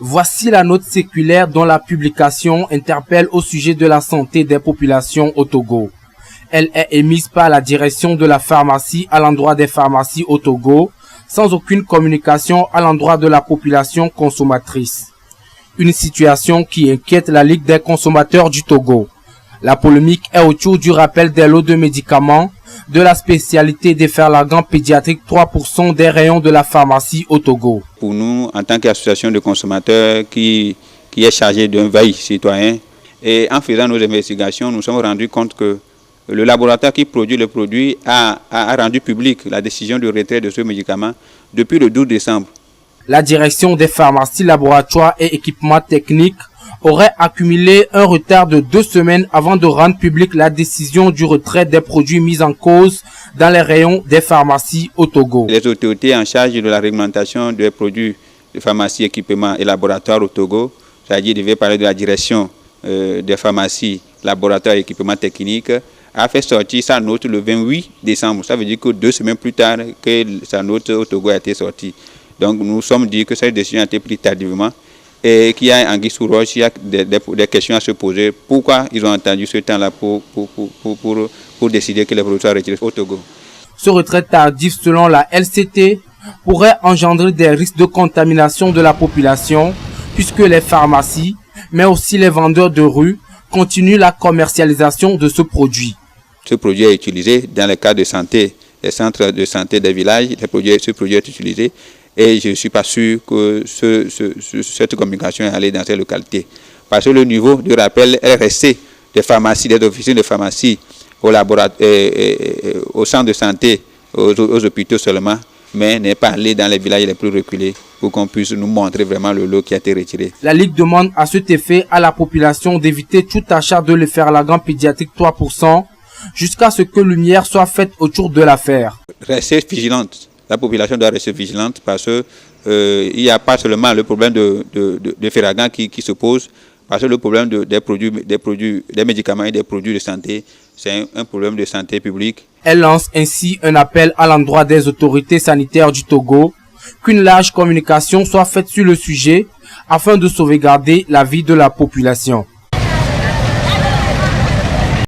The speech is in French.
Voici la note séculaire dont la publication interpelle au sujet de la santé des populations au Togo. Elle est émise par la direction de la pharmacie à l'endroit des pharmacies au Togo, sans aucune communication à l'endroit de la population consommatrice. Une situation qui inquiète la Ligue des consommateurs du Togo. La polémique est autour du rappel des lots de médicaments de la spécialité des ferlagans pédiatriques 3% des rayons de la pharmacie au Togo. Pour nous, en tant qu'association de consommateurs qui est chargée d'un veille citoyen, et en faisant nos investigations, nous nous sommes rendus compte que le laboratoire qui produit le produit a rendu public la décision de retrait de ce médicament depuis le 12 décembre. La direction des pharmacies, laboratoires et équipements techniques aurait accumulé un retard de 2 semaines avant de rendre publique la décision du retrait des produits mis en cause dans les rayons des pharmacies au Togo. Les autorités en charge de la réglementation des produits de pharmacie, équipements et laboratoires au Togo, c'est-à-dire je vais parler de la direction des pharmacies, laboratoires et équipements techniques, a fait sortir sa note le 28 décembre. Ça veut dire que 2 semaines plus tard que sa note au Togo a été sortie. Donc nous nous sommes dit que cette décision a été prise tardivement et qu'il y a anguille sous roche, il y a des questions à se poser. Pourquoi ils ont attendu ce temps-là pour décider que les produits soient retirés au Togo? Ce retrait tardif, selon la LCT, pourrait engendrer des risques de contamination de la population puisque les pharmacies, mais aussi les vendeurs de rue, continuent la commercialisation de ce produit. Ce produit est utilisé dans les cas de santé, les centres de santé des villages, ce produit est utilisé. Et je ne suis pas sûr que cette communication est allée dans ces localités. Parce que le niveau de rappel est resté des pharmacies, des officines de pharmacie, au centre de santé, aux hôpitaux seulement, mais n'est pas allé dans les villages les plus reculés pour qu'on puisse nous montrer vraiment le lot qui a été retiré. La Ligue demande à cet effet à la population d'éviter tout achat de l'efferlagan pédiatrique 3% jusqu'à ce que lumière soit faite autour de l'affaire. Restez vigilante. La population doit rester vigilante parce qu'il n'y a pas seulement le problème de ferragans qui se pose, parce que le problème des médicaments et des produits de santé, c'est un problème de santé publique. Elle lance ainsi un appel à l'endroit des autorités sanitaires du Togo, qu'une large communication soit faite sur le sujet afin de sauvegarder la vie de la population.